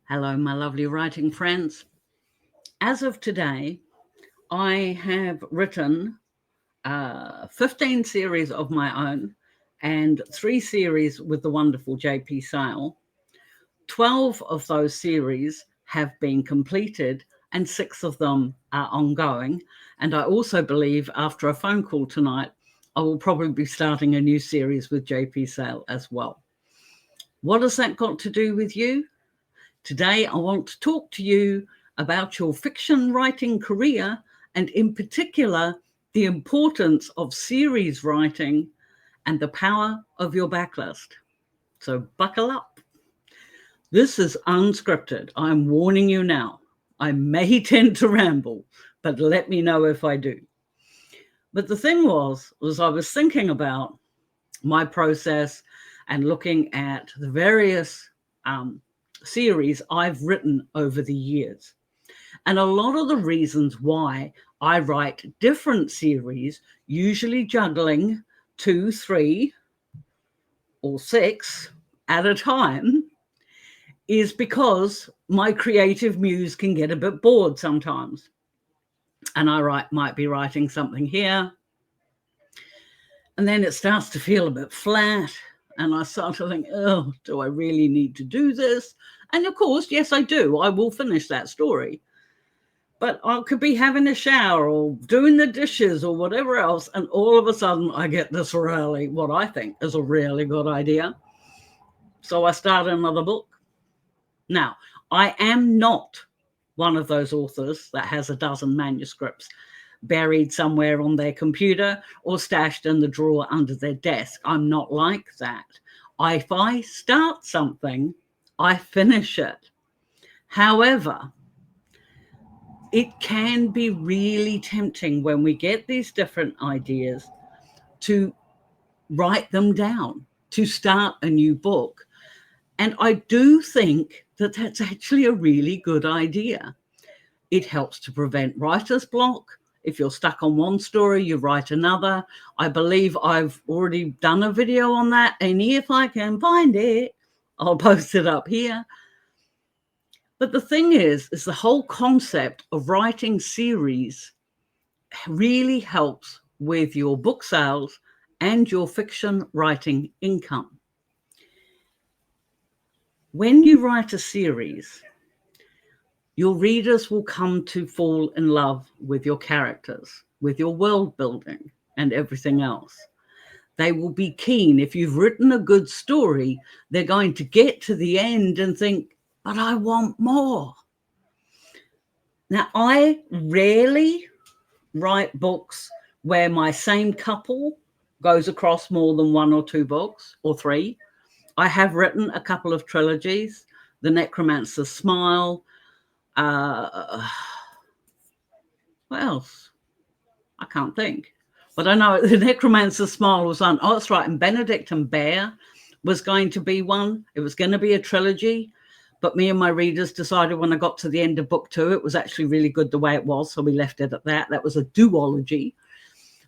Hello, my lovely writing friends. As of today, I have written 15 series of my own and 3 series with the wonderful JP Sale. 12 of those series have been completed and 6 of them are ongoing. And I also believe after a phone call tonight, I will probably be starting a new series with JP Sale as well. What has that got to do with you? Today, I want to talk to you about your fiction writing career and, in particular, the importance of series writing and the power of your backlist. So, buckle up. This is unscripted. I'm warning you now. I may tend to ramble, but let me know if I do. But the thing was I was thinking about my process and looking at the various series I've written over the years. And a lot of the reasons why I write different series, usually juggling 2, 3, or 6 at a time, is because my creative muse can get a bit bored sometimes. And I might be writing something here, and then it starts to feel a bit flat. And I start to think, oh, do I really need to do this? And of course, yes, I do. I will finish that story. But I could be having a shower or doing the dishes or whatever else. And all of a sudden, I get this really, what I think is a really good idea. So I start another book. Now, I am not one of those authors that has a dozen manuscripts buried somewhere on their computer or stashed in the drawer under their desk. I'm not like that. If I start something, I finish it. However, it can be really tempting when we get these different ideas to write them down, to start a new book. And I do think that that's actually a really good idea. It helps to prevent writer's block. If you're stuck on one story, you write another. I believe I've already done a video on that. And if I can find it, I'll post it up here. But the thing is the whole concept of writing series really helps with your book sales and your fiction writing income. When you write a series, your readers will come to fall in love with your characters, with your world building and everything else. They will be keen. If you've written a good story, they're going to get to the end and think, but I want more. Now, I rarely write books where my same couple goes across more than 1 or 2 books or 3. I have written a couple of trilogies, The Necromancer's Smile. What else? I can't think. But I know The Necromancer's Smile was on. Oh, that's right. And Benedict and Bear was going to be one. It was going to be a trilogy. But me and my readers decided when I got to the end of book 2, it was actually really good the way it was. So we left it at that. That was a duology.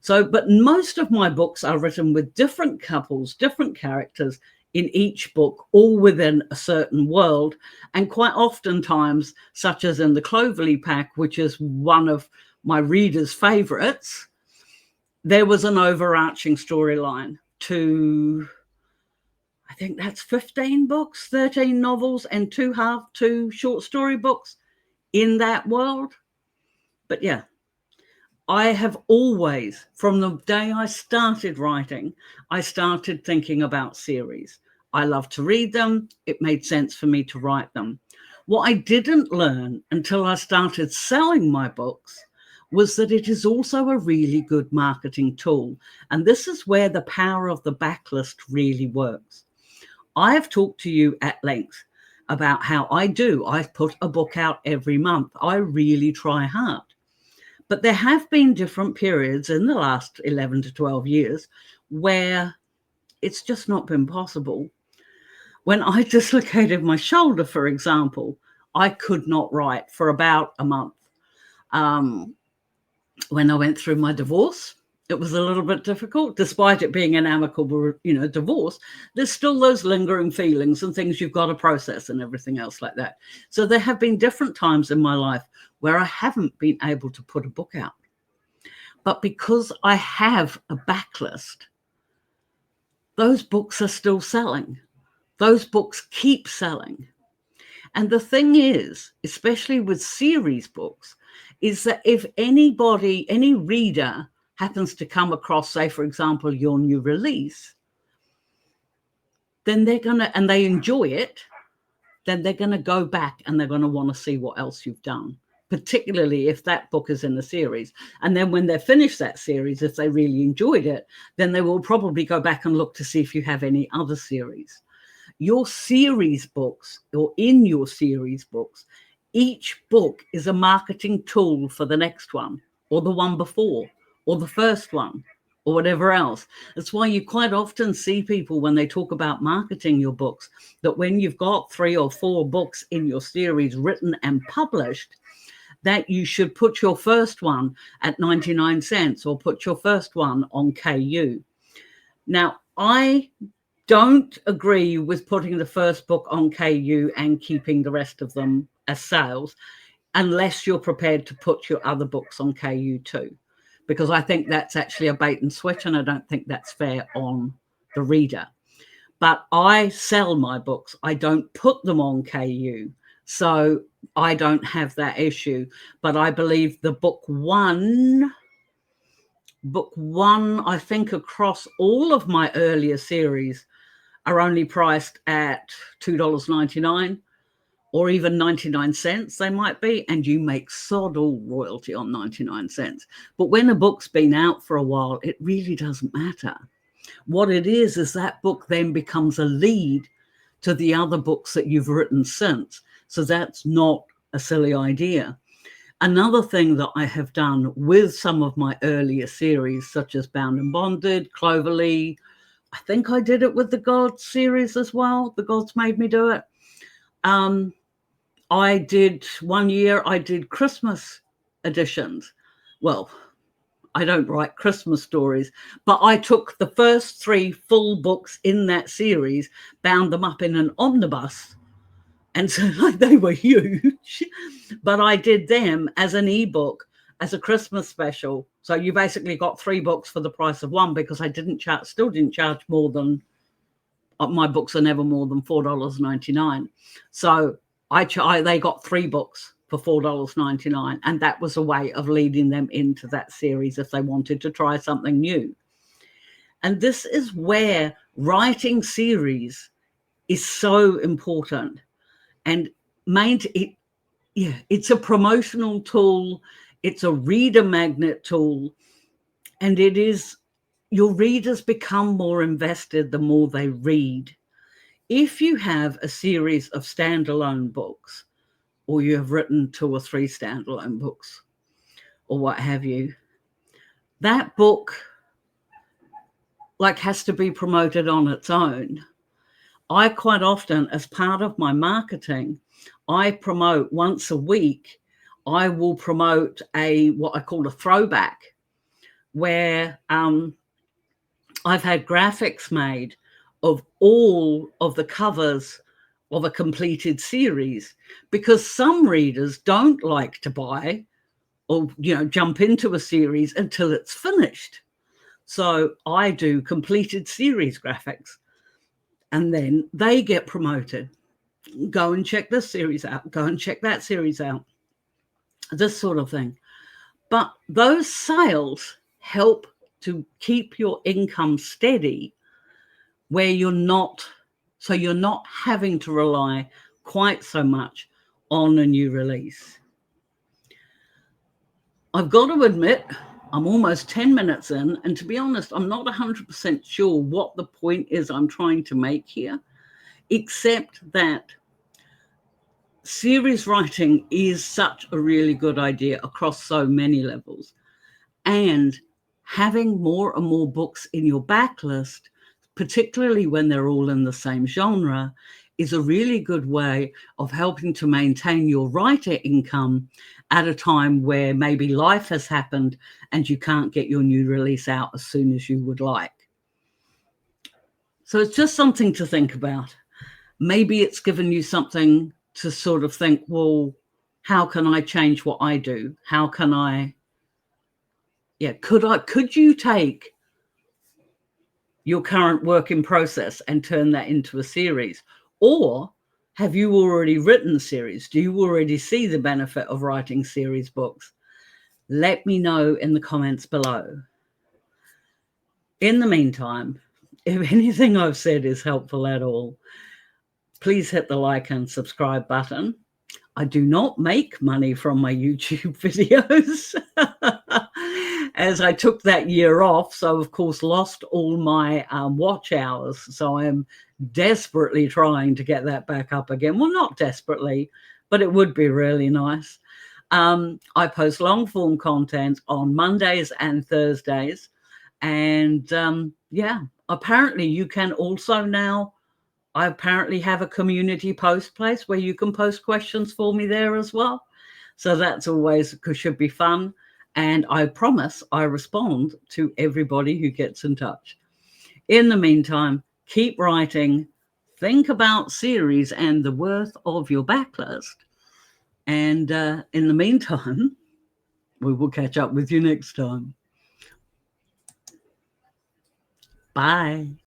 So, but most of my books are written with different couples, different characters in each book, all within a certain world. And quite oftentimes, such as in the Cloverleaf Pack, which is one of my readers' favorites, there was an overarching storyline to, I think that's 15 books, 13 novels, and 2 short story books in that world. But yeah, I have always, from the day I started writing, I started thinking about series. I love to read them. It made sense for me to write them. What I didn't learn until I started selling my books was that it is also a really good marketing tool. And this is where the power of the backlist really works. I have talked to you at length about how I put a book out every month. I really try hard. But there have been different periods in the last 11 to 12 years where it's just not been possible. When I dislocated my shoulder, for example, I could not write for about a month. When I went through my divorce, it was a little bit difficult, despite it being an amicable, divorce. There's still those lingering feelings and things you've got to process and everything else like that. So there have been different times in my life where I haven't been able to put a book out. But because I have a backlist, those books are still selling. Those books keep selling. And the thing is, especially with series books, is that if anybody, any reader happens to come across, say, for example, your new release, then they're going to, and they enjoy it, then they're going to go back and they're going to want to see what else you've done, particularly if that book is in the series. And then when they finish that series, if they really enjoyed it, then they will probably go back and look to see if you have any other series. Your series books, or in your series books, each book is a marketing tool for the next one, or the one before, or the first one, or whatever else. That's why you quite often see people when they talk about marketing your books, that when you've got 3 or 4 books in your series written and published, that you should put your first one at 99 cents or put your first one on KU. Now, I don't agree with putting the first book on KU and keeping the rest of them as sales, unless you're prepared to put your other books on KU too, because I think that's actually a bait and switch, and I don't think that's fair on the reader. But I sell my books. I don't put them on KU, so I don't have that issue. But I believe the book one, I think across all of my earlier series, are only priced at $2.99 or even 99 cents they might be, and you make sod all royalty on 99 cents. But when a book's been out for a while, it really doesn't matter. What it is that book then becomes a lead to the other books that you've written since. So that's not a silly idea. Another thing that I have done with some of my earlier series, such as Bound and Bonded, Cloverleaf, I think I did it with the Gods series as well. The Gods made me do it. I did one year, I did Christmas editions. Well, I don't write Christmas stories, but I took the first 3 full books in that series, bound them up in an omnibus, and so they were huge, but I did them as an ebook, as a Christmas special. So you basically got 3 books for the price of one, because I still didn't charge more than, my books are never more than $4.99. So they got 3 books for $4.99, and that was a way of leading them into that series if they wanted to try something new. And this is where writing series is so important. And it's a promotional tool, it's a reader magnet tool, and it is, your readers become more invested the more they read. If you have a series of standalone books, or you have written 2 or 3 standalone books, or what have you, that book has to be promoted on its own. I quite often, as part of my marketing, I promote once a week, I will promote what I call a throwback, where I've had graphics made of all of the covers of a completed series, because some readers don't like to buy or jump into a series until it's finished. So I do completed series graphics, and then they get promoted. Go and check this series out, go and check that series out, this sort of thing. But those sales help to keep your income steady, where you're not having to rely quite so much on a new release. I've got to admit, I'm almost 10 minutes in, and to be honest, I'm not 100% sure what the point is I'm trying to make here, except that series writing is such a really good idea across so many levels. And having more and more books in your backlist, particularly when they're all in the same genre, is a really good way of helping to maintain your writer income at a time where maybe life has happened and you can't get your new release out as soon as you would like. So it's just something to think about. Maybe it's given you something to sort of think, well, how can I change what I do? How can I, could you take your current work in process and turn that into a series? Or have you already written series? Do you already see the benefit of writing series books? Let me know in the comments below. In the meantime, if anything I've said is helpful at all, please hit the like and subscribe button. I do not make money from my YouTube videos as I took that year off. So, of course, lost all my watch hours. So I'm desperately trying to get that back up again. Well, not desperately, but it would be really nice. I post long form content on Mondays and Thursdays. And apparently you can also now, I apparently have a community post place where you can post questions for me there as well. So that's always should be fun. And I promise I respond to everybody who gets in touch. In the meantime, keep writing, think about series and the worth of your backlist. And in the meantime, we will catch up with you next time. Bye.